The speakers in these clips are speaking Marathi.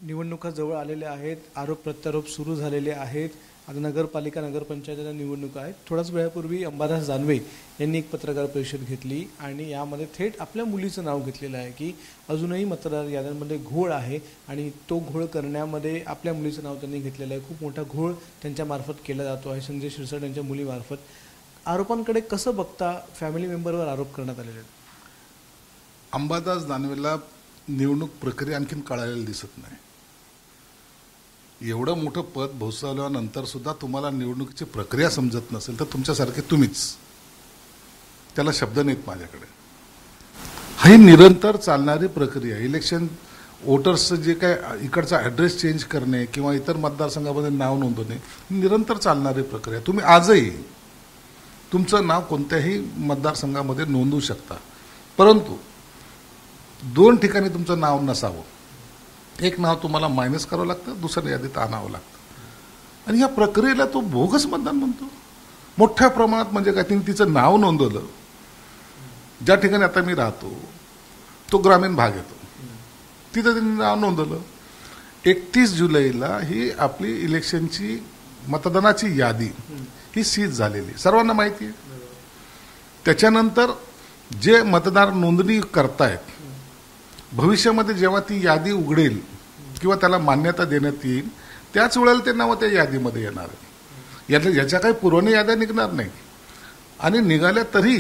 निवडणुका जवळ आलेल्या आहेत, आरोप प्रत्यारोप सुरू झालेले आहेत. आता नगरपालिका नगरपंचायतीच्या निवडणुका आहेत. थोड्याच वेळापूर्वी अंबादास दानवे यांनी एक पत्रकार परिषद घेतली आणि यामध्ये थेट आपल्या मुलीचं नाव घेतलेलं आहे की अजूनही मतदार याद्यांमध्ये घोळ आहे आणि तो घोळ करण्यामध्ये आपल्या मुलीचं नाव त्यांनी घेतलेलं आहे. खूप मोठा घोळ त्यांच्यामार्फत केला जातो आहे, संजय शिरसाट यांच्या मुलीमार्फत. आरोपांकडे कसं बघता? फॅमिली मेंबरवर आरोप करण्यात आलेले आहेत. अंबादास दानवेला निवडणूक प्रक्रिया आणखीन कळालेली दिसत नाही. एवढं मोठं पद भोसवल्यानंतर सुद्धा तुम्हाला निवडणुकीची प्रक्रिया समजत नसेल तर तुमच्यासारखे तुम्हीच. त्याला शब्द नाहीत माझ्याकडे. ही निरंतर चालणारी प्रक्रिया. इलेक्शन वोटर्सचं जे काय इकडचा ॲड्रेस चेंज करणे किंवा इतर मतदारसंघामध्ये नाव नोंदवणे निरंतर चालणारी प्रक्रिया. तुम्ही आजही तुमचं नाव कोणत्याही मतदारसंघामध्ये नोंदवू शकता, परंतु 2 ठिकाणी तुमचं नाव नसावं. एक नाव तुम्हाला मायनस करावं लागतं, दुसऱ्या यादीत आणावं लागतं. आणि या प्रक्रियेला तो बोगस मतदान म्हणतो मोठ्या प्रमाणात. म्हणजे काय, तिने तिचं नाव नोंदवलं. ज्या ठिकाणी आता मी राहतो तो ग्रामीण भाग येतो, तिथं तिने नाव नोंदवलं. 31 जुलैला ही आपली इलेक्शनची मतदानाची यादी ही सीज झालेली सर्वांना माहिती आहे. त्याच्यानंतर जे मतदार नोंदणी करतायत, भविष्यामध्ये जेव्हा ती यादी उघडेल किंवा त्याला मान्यता देण्यात येईल त्याच वेळेला ते नावं त्या यादीमध्ये येणार आहे. याच्या काही पुरवणी याद्या निघणार नाही. आणि निघाल्या तरी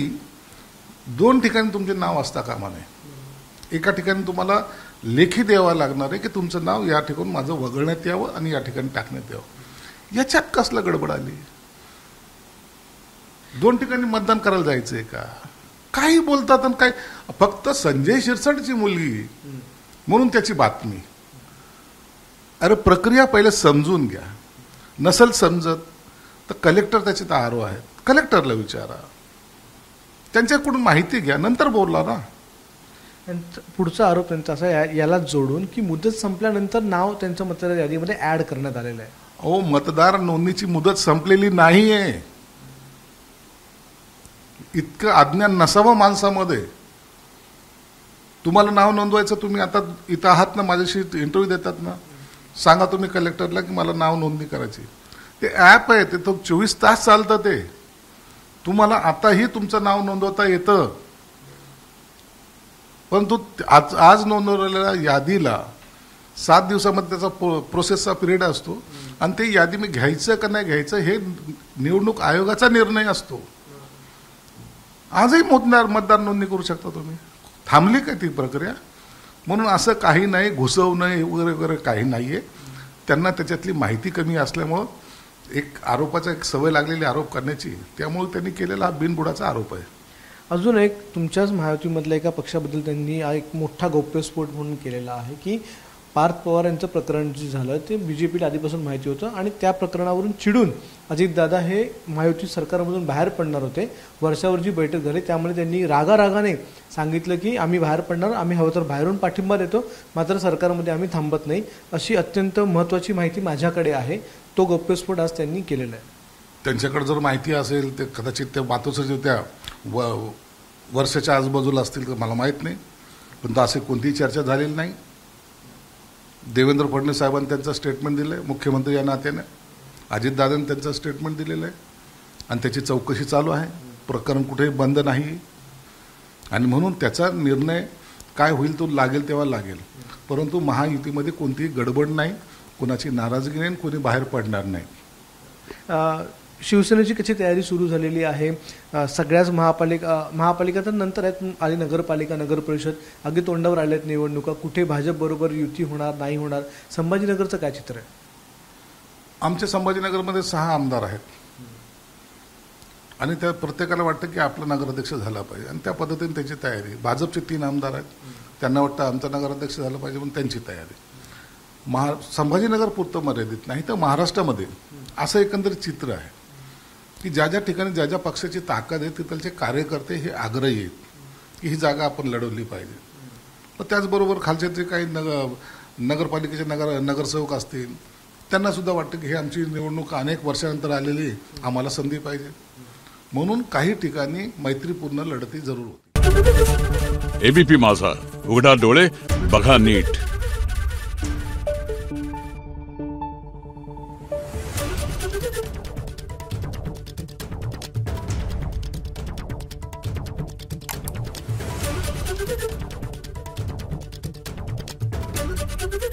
2 ठिकाणी तुमचे नाव असता कामा नये. एका ठिकाणी तुम्हाला लेखी द्यावं लागणार आहे की तुमचं नाव या ठिकाणी माझं वगळण्यात यावं आणि या ठिकाणी टाकण्यात यावं. याच्यात कसलं गडबड आली? 2 ठिकाणी मतदान करायला जायचंय का? काही बोलतात आणि काय. फक्त संजय शिरसाटची मुलगी म्हणून त्याची बातमी. अरे प्रक्रिया पहिले समजून घ्या. नसल समजत तर कलेक्टर त्याचे आरो आहेत, कलेक्टरला विचारा, त्यांच्याकडून माहिती घ्या, नंतर बोलला ना. पुढचा आरोप त्यांचा असा याला जोडून की मुदत संपल्यानंतर नाव त्यांच्या मतदार यादीमध्ये ऍड करण्यात आलेलं आहे. अहो, मतदार नोंदणीची मुदत संपलेली नाहीये. इतकं अज्ञान नसावं माणसामध्ये. तुम्हाला नाव नोंदवायचं, तुम्ही आता इथं आहात ना, माझ्याशी इंटरव्ह्यू देतात ना, सांगा तुम्ही कलेक्टरला की मला नाव नोंदणी करायची. ते ॲप आहे, ते तो 24 तास चालतं. ते तुम्हाला आताही तुमचं नाव नोंदवता येतं, परंतु आज नोंदवलेल्या यादीला 7 दिवसामध्ये त्याचा प्रोसेसचा पिरियड असतो आणि ते यादी मी घ्यायचं का नाही घ्यायचं हे निवडणूक आयोगाचा निर्णय असतो. आजही मतदार नोंदणी करू शकता तुम्ही. थांबली काय ती प्रक्रिया? म्हणून असं काही नाही, घुसवणं वगैरे वगैरे काही नाहीये. त्यांना त्याच्यातली माहिती कमी असल्यामुळं एक आरोपाचा एक सवय लागलेली आरोप करण्याची, त्यामुळे त्यांनी केलेला हा बिनबुडाचा आरोप आहे. अजून एक तुमच्याच महायुतीमधल्या एका पक्षाबद्दल त्यांनी एक मोठा गौप्यस्फोट म्हणून केलेला आहे की पार्थ पवार यांचं प्रकरण जे झालं ते बीजेपीला आधीपासून माहिती होतं आणि त्या प्रकरणावरून चिडून अजितदादा हे महायुती सरकारमधून बाहेर पडणार होते. वर्षावरची बैठक झाली, त्यामुळे त्यांनी रागारागाने सांगितलं की आम्ही बाहेर पडणार, आम्ही हवं तर बाहेरून पाठिंबा देतो, मात्र सरकारमध्ये आम्ही थांबत नाही. अशी अत्यंत महत्त्वाची माहिती माझ्याकडे आहे. तो गौप्यस्फोट आज त्यांनी केलेला आहे. त्यांच्याकडे जर माहिती असेल ते कदाचित त्या मातोश्री त्या वर्षाच्या आजूबाजूला असतील तर मला माहीत नाही, पण असे कोणतीही चर्चा झालेली नाही. देवेंद्र फडणवीस साहेबांनी त्यांचं स्टेटमेंट दिलं आहे, मुख्यमंत्री या नात्याने. अजितदादांनी त्यांचं स्टेटमेंट दिलेलं आहे आणि त्याची चौकशी चालू आहे. प्रकरण कुठेही बंद नाही आणि म्हणून त्याचा निर्णय काय होईल तो लागेल तेव्हा लागेल. परंतु महायुतीमध्ये कोणतीही गडबड नाही, कोणाची नाराजगी नाही, कोणी बाहेर पडणार नाही. शिवसेनेची कशी तयारी सुरू झालेली आहे? सगळ्याच महापालिका तर नंतर आहेत, आली नगरपालिका नगर परिषद, अगदी तोंडावर आल्यात निवडणुका. कुठे भाजप बरोबर युती होणार नाही होणार? संभाजीनगरचं काय चित्र आहे? आमच्या संभाजीनगरमध्ये 6 आमदार आहेत आणि त्या प्रत्येकाला वाटतं की आपला नगराध्यक्ष झाला पाहिजे आणि त्या पद्धतीने त्याची तयारी. भाजपचे 3 आमदार आहेत, त्यांना वाटतं आमचा नगराध्यक्ष झाला पाहिजे म्हणून त्यांची तयारी. संभाजीनगर पुरतं मर्यादित नाही तर महाराष्ट्रामध्ये असं एकंदरीत चित्र आहे की ज्या ज्या ठिकाणी ज्या ज्या पक्षाची ताकद आहे तिथलचे कार्यकर्ते हे आग्रही आहेत की ही जागा आपण लढवली पाहिजे. पण त्याचबरोबर खालचे जे काही नगरपालिकेचे नगरसेवक असतील त्यांना सुद्धा वाटतं की हे आमची निवडणूक अनेक वर्षानंतर आलेली, आम्हाला संधी पाहिजे. म्हणून काही ठिकाणी मैत्रीपूर्ण लढती जरूर होती. एबीपी माझा, उघडा डोळे बघा नीट.